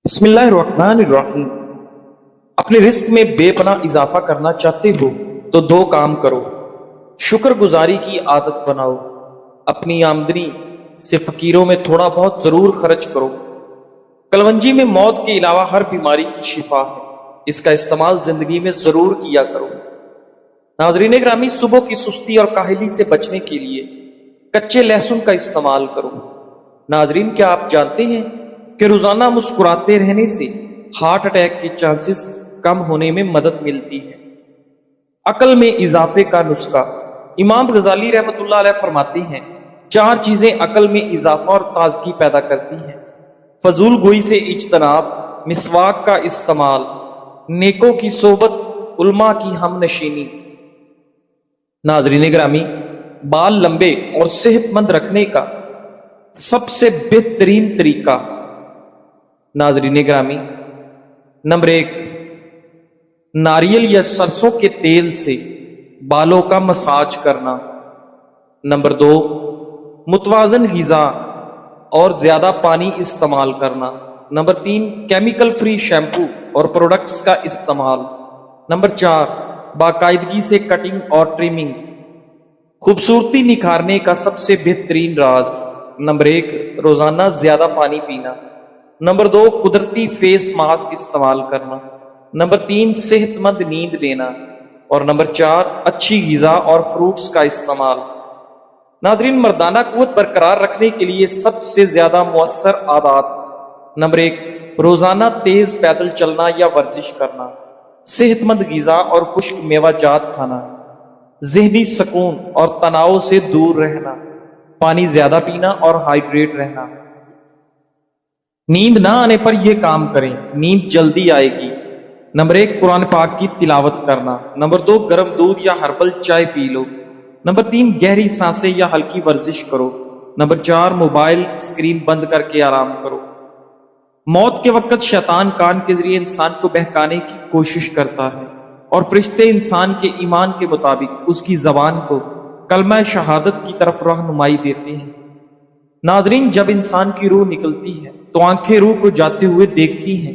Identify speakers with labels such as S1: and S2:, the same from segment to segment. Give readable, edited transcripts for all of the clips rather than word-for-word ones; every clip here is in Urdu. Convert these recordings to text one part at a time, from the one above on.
S1: بسم اللہ الرحمن الرحیم۔ اپنے رزق میں بے پناہ اضافہ کرنا چاہتے ہو تو دو کام کرو۔ شکر گزاری کی عادت بناؤ، اپنی آمدنی سے فقیروں میں تھوڑا بہت ضرور خرچ کرو۔ کلونجی میں موت کے علاوہ ہر بیماری کی شفا ہے، اس کا استعمال زندگی میں ضرور کیا کرو۔ ناظرین گرامی، صبح کی سستی اور کاہلی سے بچنے کے لیے کچے لہسن کا استعمال کرو۔ ناظرین، کیا آپ جانتے ہیں کہ روزانہ مسکراتے رہنے سے ہارٹ اٹیک کے چانسز کم ہونے میں مدد ملتی ہے؟ عقل میں اضافے کا نسخہ۔ امام غزالی رحمۃ اللہ علیہ فرماتے ہیں، چار چیزیں عقل میں اضافہ اور تازگی پیدا کرتی ہیں: فضول گوئی سے اجتناب، مسواک کا استعمال، نیکوں کی صحبت، علماء کی ہم نشینی۔ ناظرین گرامی، بال لمبے اور صحت مند رکھنے کا سب سے بہترین طریقہ، ناظرین گرامی، نمبر 1، ناریل یا سرسوں کے تیل سے بالوں کا مساج کرنا۔ نمبر 2، متوازن غذا اور زیادہ پانی استعمال کرنا۔ نمبر 3، کیمیکل فری شیمپو اور پروڈکٹس کا استعمال۔ نمبر 4، باقاعدگی سے کٹنگ اور ٹریمنگ۔ خوبصورتی نکھارنے کا سب سے بہترین راز: نمبر 1، روزانہ زیادہ پانی پینا۔ نمبر 2، قدرتی فیس ماسک استعمال کرنا۔ نمبر 3، صحت مند نیند لینا۔ اور نمبر 4، اچھی غذا اور فروٹس کا استعمال۔ ناظرین، مردانہ قوت برقرار رکھنے کے لیے سب سے زیادہ مؤثر عادات: نمبر 1، روزانہ تیز پیدل چلنا یا ورزش کرنا، صحت مند غذا اور خشک میوہ جات کھانا، ذہنی سکون اور تناؤ سے دور رہنا، پانی زیادہ پینا اور ہائیڈریٹ رہنا۔ نیند نہ آنے پر یہ کام کریں، نیند جلدی آئے گی۔ نمبر 1، قرآن پاک کی تلاوت کرنا۔ نمبر 2، گرم دودھ یا ہربل چائے پی لو۔ نمبر 3، گہری سانسیں یا ہلکی ورزش کرو۔ نمبر 4، موبائل اسکرین بند کر کے آرام کرو۔ موت کے وقت شیطان کان کے ذریعے انسان کو بہکانے کی کوشش کرتا ہے، اور فرشتے انسان کے ایمان کے مطابق اس کی زبان کو کلمہ شہادت کی طرف رہنمائی دیتے ہیں۔ ناظرین، جب انسان کی روح نکلتی ہے تو آنکھیں روح کو جاتے ہوئے دیکھتی ہیں،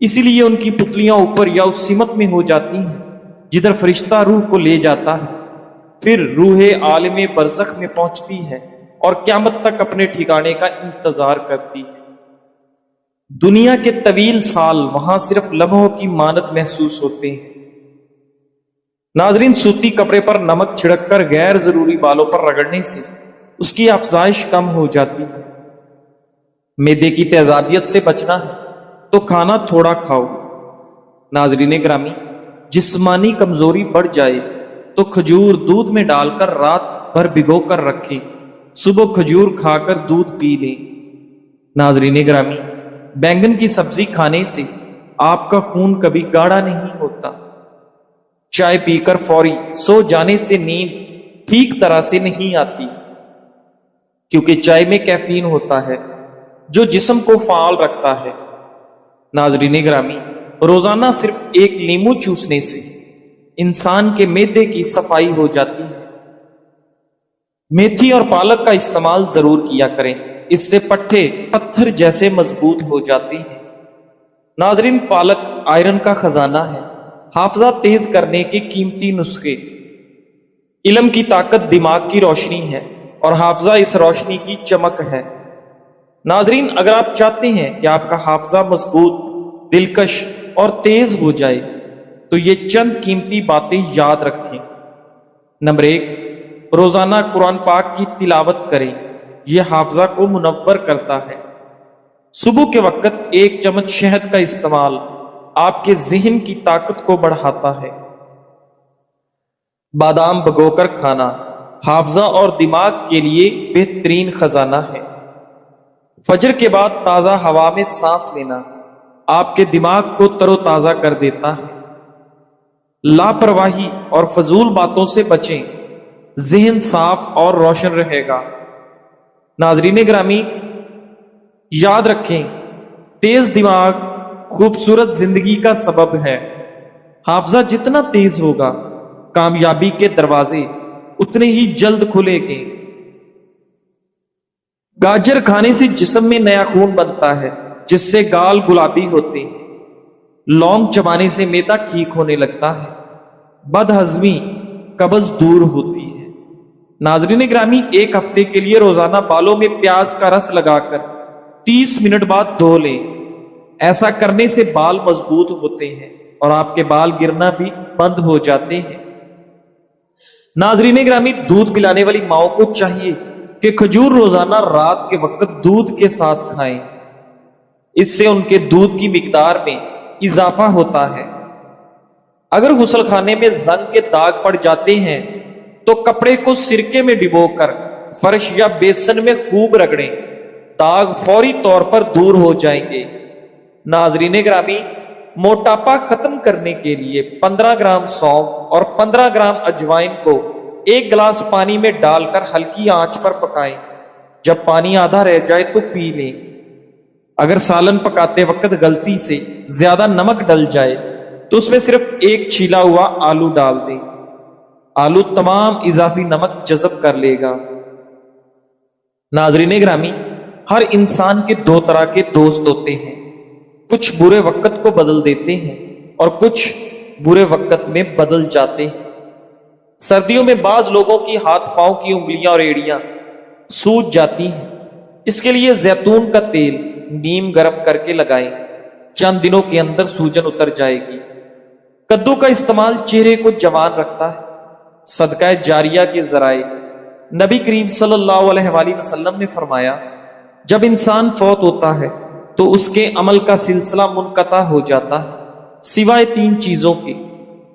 S1: اسی لیے ان کی پتلیاں اوپر یا اس سمت میں ہو جاتی ہیں جدھر فرشتہ روح کو لے جاتا ہے۔ پھر روح عالم برزخ میں پہنچتی ہے اور قیامت تک اپنے ٹھکانے کا انتظار کرتی ہے۔ دنیا کے طویل سال وہاں صرف لمحوں کی مانند محسوس ہوتے ہیں۔ ناظرین، سوتی کپڑے پر نمک چھڑک کر غیر ضروری بالوں پر رگڑنے سے اس کی افزائش کم ہو جاتی ہے۔ معدے کی تیزابیت سے بچنا ہے تو کھانا تھوڑا کھاؤ۔ ناظرین گرامی، جسمانی کمزوری بڑھ جائے تو کھجور دودھ میں ڈال کر رات بھر بھگو کر رکھیں، صبح کھجور کھا کر دودھ پی لیں۔ ناظرین گرامی، بینگن کی سبزی کھانے سے آپ کا خون کبھی گاڑھا نہیں ہوتا۔ چائے پی کر فوری سو جانے سے نیند ٹھیک طرح سے نہیں آتی، کیونکہ چائے میں کیفین ہوتا ہے جو جسم کو فعال رکھتا ہے۔ ناظرین گرامی، روزانہ صرف ایک لیمو چوسنے سے انسان کے معدے کی صفائی ہو جاتی ہے۔ میتھی اور پالک کا استعمال ضرور کیا کریں، اس سے پٹھے پتھر جیسے مضبوط ہو جاتے ہیں۔ ناظرین، پالک آئرن کا خزانہ ہے، حافظہ تیز کرنے کے قیمتی نسخے۔ علم کی طاقت دماغ کی روشنی ہے اور حافظہ اس روشنی کی چمک ہے۔ ناظرین، اگر آپ چاہتے ہیں کہ آپ کا حافظہ مضبوط، دلکش اور تیز ہو جائے تو یہ چند قیمتی باتیں یاد رکھیں۔ نمبر 1، روزانہ قرآن پاک کی تلاوت کریں، یہ حافظہ کو منور کرتا ہے۔ صبح کے وقت 1 چمچ شہد کا استعمال آپ کے ذہن کی طاقت کو بڑھاتا ہے۔ بادام بھگو کر کھانا حافظہ اور دماغ کے لیے بہترین خزانہ ہے۔ فجر کے بعد تازہ ہوا میں سانس لینا آپ کے دماغ کو تر و تازہ کر دیتا ہے۔ لاپرواہی اور فضول باتوں سے بچیں، ذہن صاف اور روشن رہے گا۔ ناظرین گرامی، یاد رکھیں، تیز دماغ خوبصورت زندگی کا سبب ہے۔ حافظہ جتنا تیز ہوگا، کامیابی کے دروازے اتنے ہی جلد کھلیں گے۔ گاجر کھانے سے جسم میں نیا خون بنتا ہے، جس سے گال گلابی ہوتے ہیں۔ لونگ چبانے سے میدا ٹھیک ہونے لگتا ہے۔ بد ہضمی قبض دور ہوتی ہے۔ ناظرین گرامی، ایک ہفتے کے لیے روزانہ بالوں میں پیاز کا رس لگا کر 30 منٹ بعد دھو لیں۔ ایسا کرنے سے بال مضبوط ہوتے ہیں اور آپ کے بال گرنا بھی بند ہو جاتے ہیں۔ ناظرین گرامی، دودھ پلانے والی ماؤں کو چاہیے کہ کھجور روزانہ رات کے وقت دودھ کے ساتھ کھائیں۔ اس سے ان کے دودھ کی مقدار میں اضافہ ہوتا ہے۔ اگر غسل خانے میں زنگ کے داغ پڑ جاتے ہیں تو کپڑے کو سرکے میں ڈبو کر فرش یا بیسن میں خوب رگڑیں، داغ فوری طور پر دور ہو جائیں گے۔ ناظرین گرامی، موٹاپا ختم کرنے کے لیے 15 گرام سونف اور 15 گرام اجوائن کو 1 گلاس پانی میں ڈال کر ہلکی آنچ پر پکائیں۔ جب پانی آدھا رہ جائے تو پی لیں۔ اگر سالن پکاتے وقت غلطی سے زیادہ نمک ڈل جائے تو اس میں صرف 1 چھیلا ہوا آلو ڈال دیں۔ آلو تمام اضافی نمک جذب کر لے گا۔ ناظرین گرامی، ہر انسان کے 2 طرح کے دوست ہوتے ہیں۔ کچھ برے وقت کو بدل دیتے ہیں اور کچھ برے وقت میں بدل جاتے ہیں۔ سردیوں میں بعض لوگوں کی ہاتھ پاؤں کی انگلیاں اور ایڑیاں سوج جاتی ہیں۔ اس کے لیے زیتون کا تیل نیم گرم کر کے لگائیں، چند دنوں کے اندر سوجن اتر جائے گی۔ کدو کا استعمال چہرے کو جوان رکھتا ہے۔ صدقہ جاریہ کے ذرائع، نبی کریم صلی اللہ علیہ وآلہ وسلم نے فرمایا، جب انسان فوت ہوتا ہے تو اس کے عمل کا سلسلہ منقطع ہو جاتا ہے سوائے 3 چیزوں کے۔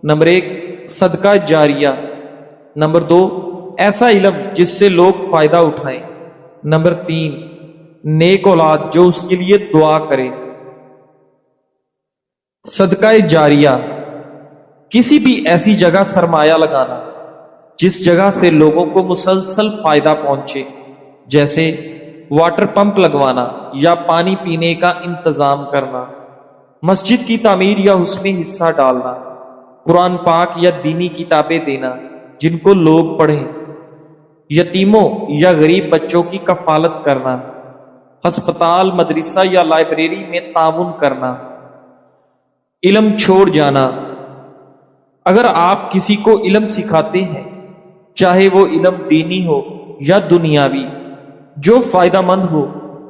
S1: نمبر 1 صدقہ جاریہ، نمبر 2 ایسا علم جس سے لوگ فائدہ اٹھائیں، نمبر 3 نیک اولاد جو اس کے لیے دعا کرے۔ صدقہ جاریہ، کسی بھی ایسی جگہ سرمایہ لگانا جس جگہ سے لوگوں کو مسلسل فائدہ پہنچے، جیسے واٹر پمپ لگوانا یا پانی پینے کا انتظام کرنا، مسجد کی تعمیر یا اس میں حصہ ڈالنا، قرآن پاک یا دینی کتابیں دینا جن کو لوگ پڑھیں، یتیموں یا غریب بچوں کی کفالت کرنا، ہسپتال، مدرسہ یا لائبریری میں تعاون کرنا، علم چھوڑ جانا۔ اگر آپ کسی کو علم سکھاتے ہیں، چاہے وہ علم دینی ہو یا دنیاوی، جو فائدہ مند ہو،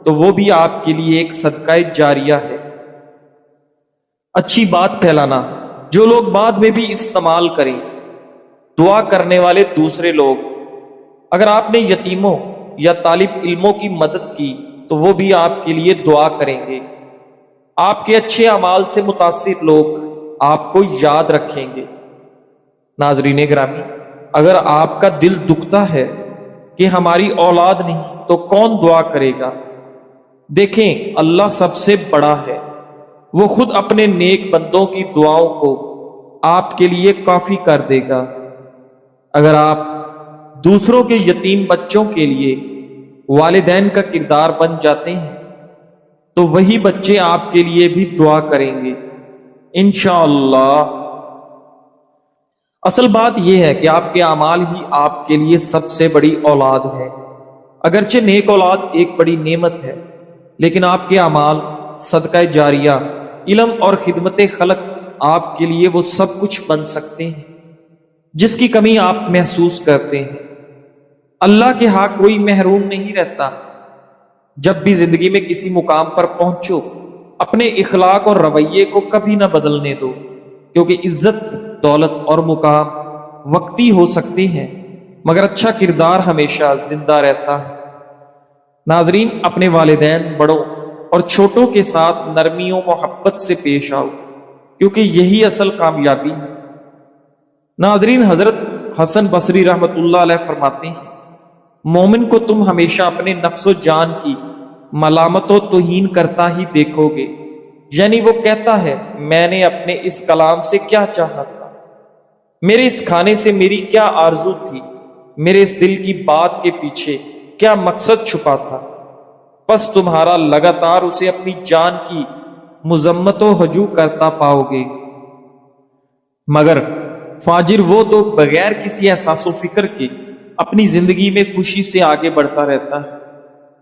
S1: تو وہ بھی آپ کے لیے ایک صدقہ جاریہ ہے۔ اچھی بات پھیلانا جو لوگ بعد میں بھی استعمال کریں۔ دعا کرنے والے دوسرے لوگ، اگر آپ نے یتیموں یا طالب علموں کی مدد کی تو وہ بھی آپ کے لیے دعا کریں گے۔ آپ کے اچھے اعمال سے متاثر لوگ آپ کو یاد رکھیں گے۔ ناظرین گرامی، اگر آپ کا دل دکھتا ہے کہ ہماری اولاد نہیں تو کون دعا کرے گا؟ دیکھیں، اللہ سب سے بڑا ہے۔ وہ خود اپنے نیک بندوں کی دعاؤں کو آپ کے لیے کافی کر دے گا۔ اگر آپ دوسروں کے یتیم بچوں کے لیے والدین کا کردار بن جاتے ہیں تو وہی بچے آپ کے لیے بھی دعا کریں گے انشاءاللہ۔ اصل بات یہ ہے کہ آپ کے اعمال ہی آپ کے لیے سب سے بڑی اولاد ہے۔ اگرچہ نیک اولاد ایک بڑی نعمت ہے، لیکن آپ کے اعمال، صدقہ جاریہ، علم اور خدمت خلق آپ کے لیے وہ سب کچھ بن سکتے ہیں جس کی کمی آپ محسوس کرتے ہیں۔ اللہ کے ہاں کوئی محروم نہیں رہتا۔ جب بھی زندگی میں کسی مقام پر پہنچو، اپنے اخلاق اور رویے کو کبھی نہ بدلنے دو، کیونکہ عزت، دولت اور مقام وقتی ہو سکتے ہیں مگر اچھا کردار ہمیشہ زندہ رہتا ہے۔ ناظرین، اپنے والدین، بڑوں اور چھوٹوں کے ساتھ نرمی و محبت سے پیش آؤ، کیونکہ یہی اصل کامیابی ہے۔ ناظرین، حضرت حسن بصری رحمت اللہ علیہ فرماتے ہیں، مومن کو تم ہمیشہ اپنے نفس و جان کی ملامت و توہین کرتا ہی دیکھو گے، یعنی وہ کہتا ہے، میں نے اپنے اس کلام سے کیا چاہا تھا، میرے اس کھانے سے میری کیا آرزو تھی، میرے اس دل کی بات کے پیچھے کیا مقصد چھپا تھا۔ پس تمہارا لگاتار اسے اپنی جان کی مذمت و ہجو کرتا پاؤ گے۔ مگر فاجر وہ تو بغیر کسی احساس و فکر کے اپنی زندگی میں خوشی سے آگے بڑھتا رہتا ہے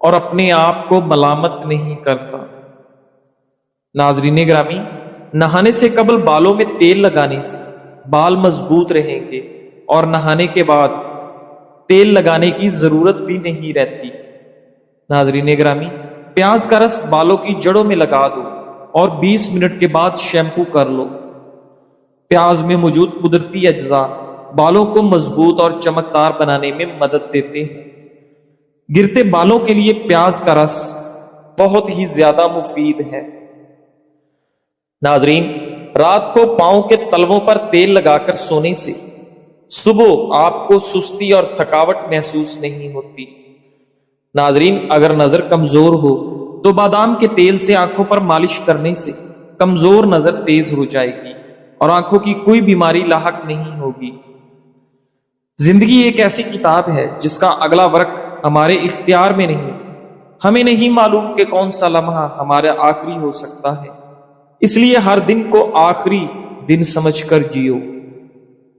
S1: اور اپنے آپ کو ملامت نہیں کرتا۔ ناظرین گرامی، نہانے سے قبل بالوں میں تیل لگانے سے بال مضبوط رہیں گے اور نہانے کے بعد تیل لگانے کی ضرورت بھی نہیں رہتی۔ ناظرین گرامی، پیاز کا رس بالوں کی جڑوں میں لگا دو اور 20 منٹ کے بعد شیمپو کر لو۔ پیاز میں موجود قدرتی اجزاء بالوں کو مضبوط اور چمکدار بنانے میں مدد دیتے ہیں۔ گرتے بالوں کے لیے پیاز کا رس بہت ہی زیادہ مفید ہے۔ ناظرین، رات کو پاؤں کے تلووں پر تیل لگا کر سونے سے صبح آپ کو سستی اور تھکاوٹ محسوس نہیں ہوتی۔ ناظرین، اگر نظر کمزور ہو تو بادام کے تیل سے آنکھوں پر مالش کرنے سے کمزور نظر تیز ہو جائے گی اور آنکھوں کی کوئی بیماری لاحق نہیں ہوگی۔ زندگی ایک ایسی کتاب ہے جس کا اگلا ورق ہمارے اختیار میں نہیں۔ ہمیں نہیں معلوم کہ کون سا لمحہ ہمارا آخری ہو سکتا ہے، اس لیے ہر دن کو آخری دن سمجھ کر جیو۔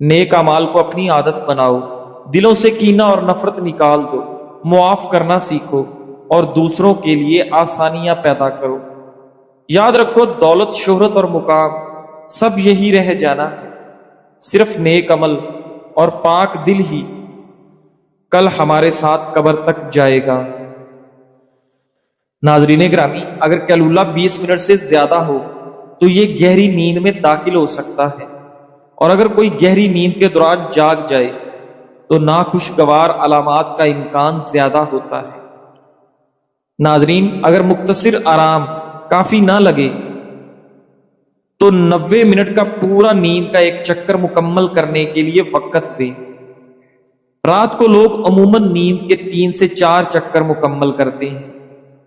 S1: نیک اعمال کو اپنی عادت بناؤ، دلوں سے کینہ اور نفرت نکال دو، معاف کرنا سیکھو اور دوسروں کے لیے آسانیاں پیدا کرو۔ یاد رکھو، دولت، شہرت اور مقام سب یہی رہ جانا ہے، صرف نیک عمل اور پاک دل ہی کل ہمارے ساتھ قبر تک جائے گا۔ ناظرین گرامی، اگر کیلولہ 20 منٹ سے زیادہ ہو تو یہ گہری نیند میں داخل ہو سکتا ہے، اور اگر کوئی گہری نیند کے دوران جاگ جائے تو ناخوشگوار علامات کا امکان زیادہ ہوتا ہے۔ ناظرین، اگر مختصر آرام کافی نہ لگے تو 90 منٹ کا پورا نیند کا ایک چکر مکمل کرنے کے لیے وقت دیں۔ رات کو لوگ عموماً نیند کے 3 سے 4 چکر مکمل کرتے ہیں،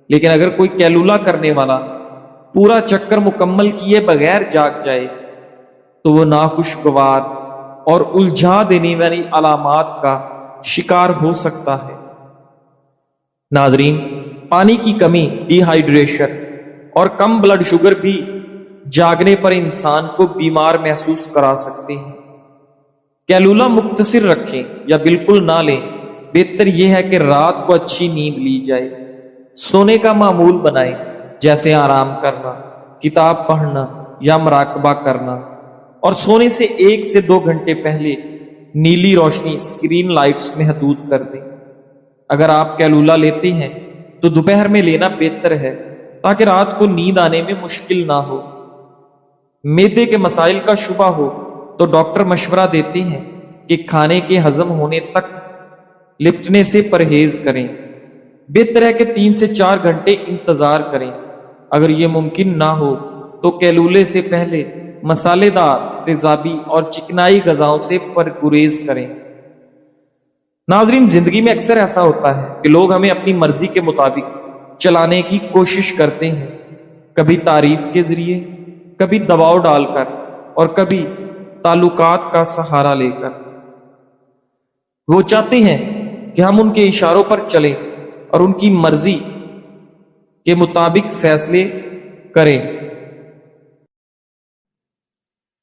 S1: لیکن اگر کوئی کیلولہ کرنے والا پورا چکر مکمل کیے بغیر جاگ جائے تو وہ ناخوشگوار اور الجھا دینے والی علامات کا شکار ہو سکتا ہے۔ ناظرین، پانی کی کمی، ڈی ہائیڈریشن اور کم بلڈ شوگر بھی جاگنے پر انسان کو بیمار محسوس کرا سکتے ہیں۔ کیلولہ مختصر رکھیں یا بالکل نہ لیں، بہتر یہ ہے کہ رات کو اچھی نیند لی جائے۔ سونے کا معمول بنائیں، جیسے آرام کرنا، کتاب پڑھنا یا مراقبہ کرنا، اور سونے سے 1 سے 2 گھنٹے پہلے نیلی روشنی، اسکرین لائٹس محدود کر دیں۔ اگر آپ کیلولہ لیتے ہیں تو دوپہر میں لینا بہتر ہے تاکہ رات کو نیند آنے میں مشکل نہ ہو۔ معدے کے مسائل کا شبہ ہو تو ڈاکٹر مشورہ دیتے ہیں کہ کھانے کے ہضم ہونے تک لپٹنے سے پرہیز کریں۔ بہتر ہے کہ 3 سے 4 گھنٹے انتظار کریں۔ اگر یہ ممکن نہ ہو تو کیلولے سے پہلے مسالے دار، تیزابی اور چکنائی غذاؤں سے پرہیز کریں۔ ناظرین، زندگی میں اکثر ایسا ہوتا ہے کہ لوگ ہمیں اپنی مرضی کے مطابق چلانے کی کوشش کرتے ہیں، کبھی تعریف کے ذریعے، کبھی دباؤ ڈال کر اور کبھی تعلقات کا سہارا لے کر۔ وہ چاہتے ہیں کہ ہم ان کے اشاروں پر چلیں اور ان کی مرضی کے مطابق فیصلے کریں،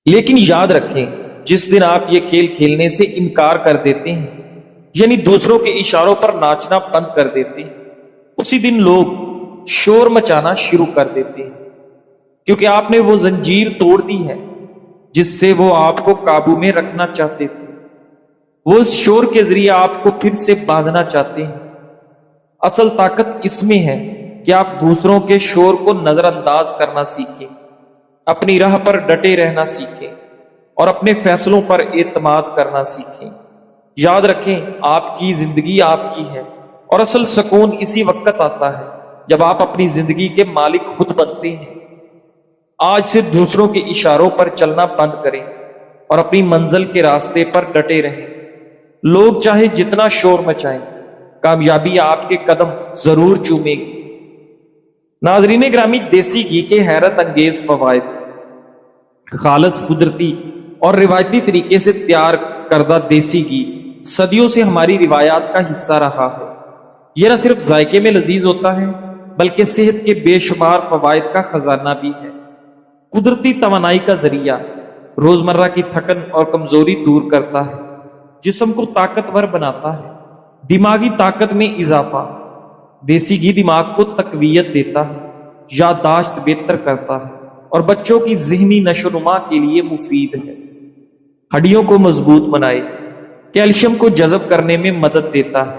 S1: لیکن یاد رکھیں، جس دن آپ یہ کھیل کھیلنے سے انکار کر دیتے ہیں، یعنی دوسروں کے اشاروں پر ناچنا بند کر دیتے ہیں، اسی دن لوگ شور مچانا شروع کر دیتے ہیں، کیونکہ آپ نے وہ زنجیر توڑ دی ہے جس سے وہ آپ کو قابو میں رکھنا چاہتے تھے۔ وہ اس شور کے ذریعے آپ کو پھر سے باندھنا چاہتے ہیں۔ اصل طاقت اس میں ہے کہ آپ دوسروں کے شور کو نظر انداز کرنا سیکھیں، اپنی راہ پر ڈٹے رہنا سیکھیں اور اپنے فیصلوں پر اعتماد کرنا سیکھیں۔ یاد رکھیں، آپ کی زندگی آپ کی ہے، اور اصل سکون اسی وقت آتا ہے جب آپ اپنی زندگی کے مالک خود بنتے ہیں۔ آج سے دوسروں کے اشاروں پر چلنا بند کریں اور اپنی منزل کے راستے پر ڈٹے رہیں۔ لوگ چاہے جتنا شور مچائیں، کامیابی آپ کے قدم ضرور چومے گی۔ ناظرین گرامی، دیسی گھی کے حیرت انگیز فوائد۔ خالص، قدرتی اور روایتی طریقے سے تیار کردہ دیسی گھی صدیوں سے ہماری روایات کا حصہ رہا ہے۔ یہ نہ صرف ذائقے میں لذیذ ہوتا ہے بلکہ صحت کے بے شمار فوائد کا خزانہ بھی ہے۔ قدرتی توانائی کا ذریعہ، روزمرہ کی تھکن اور کمزوری دور کرتا ہے، جسم کو طاقتور بناتا ہے، دماغی طاقت میں اضافہ۔ دیسی گھی دماغ کو تقویت دیتا ہے یادداشت بہتر کرتا ہے اور بچوں کی ذہنی نشو و نما کے لیے مفید ہے۔ ہڈیوں کو مضبوط بنائے، کیلشیم کو جذب کرنے میں مدد دیتا ہے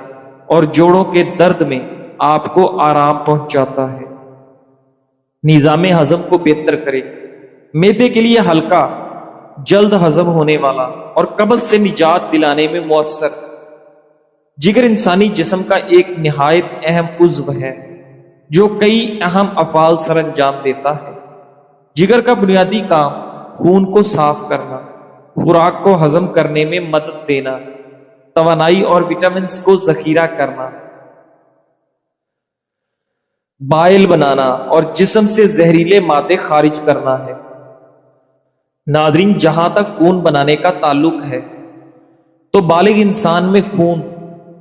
S1: اور جوڑوں کے درد میں آپ کو آرام پہنچاتا ہے۔ نظام ہضم کو بہتر کرے، معدے کے لیے ہلکا، جلد ہضم ہونے والا اور قبض سے نجات دلانے میں مؤثر۔ جگر انسانی جسم کا ایک نہایت اہم عضو ہے جو کئی اہم افعال سر انجام دیتا ہے۔ جگر کا بنیادی کام خون کو صاف کرنا، خوراک کو ہضم کرنے میں مدد دینا، توانائی اور وٹامنز کو ذخیرہ کرنا، بائل بنانا اور جسم سے زہریلے مادے خارج کرنا ہے۔ ناظرین، جہاں تک خون بنانے کا تعلق ہے تو بالغ انسان میں خون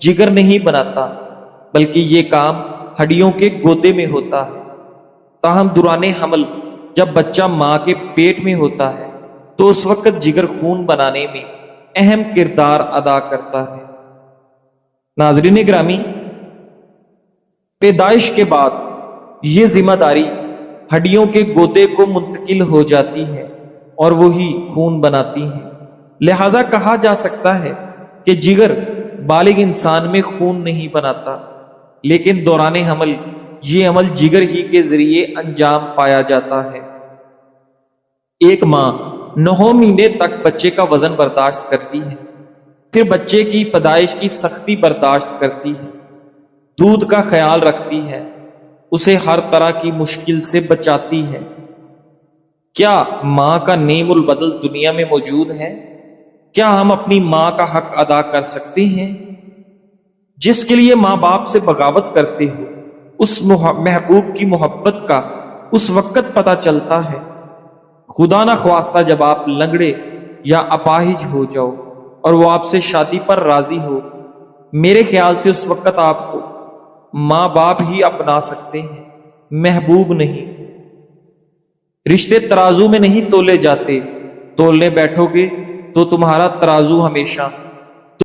S1: جگر نہیں بناتا، بلکہ یہ کام ہڈیوں کے گودے میں ہوتا ہے۔ تاہم دوران حمل جب بچہ ماں کے پیٹ میں ہوتا ہے تو اس وقت جگر خون بنانے میں اہم کردار ادا کرتا ہے۔ ناظرین گرامی، پیدائش کے بعد یہ ذمہ داری ہڈیوں کے گودے کو منتقل ہو جاتی ہے اور وہی خون بناتی ہے۔ لہذا کہا جا سکتا ہے کہ جگر بالغ انسان میں خون نہیں بناتا، لیکن دوران حمل یہ عمل جگر ہی کے ذریعے انجام پایا جاتا ہے۔ ایک ماں 9 مہینے تک بچے کا وزن برداشت کرتی ہے، پھر بچے کی پیدائش کی سختی برداشت کرتی ہے، دودھ کا خیال رکھتی ہے، اسے ہر طرح کی مشکل سے بچاتی ہے۔ کیا ماں کا نعیم البدل دنیا میں موجود ہے؟ کیا ہم اپنی ماں کا حق ادا کر سکتے ہیں؟ جس کے لیے ماں باپ سے بغاوت کرتے ہو، اس محبوب کی محبت کا اس وقت پتہ چلتا ہے، خدا نہ خواستہ جب آپ لنگڑے یا اپاہج ہو جاؤ اور وہ آپ سے شادی پر راضی ہو۔ میرے خیال سے اس وقت آپ کو ماں باپ ہی اپنا سکتے ہیں، محبوب نہیں۔ رشتے ترازو میں نہیں تولے جاتے، تولنے بیٹھو گے تو تمہارا ترازو ہمیشہ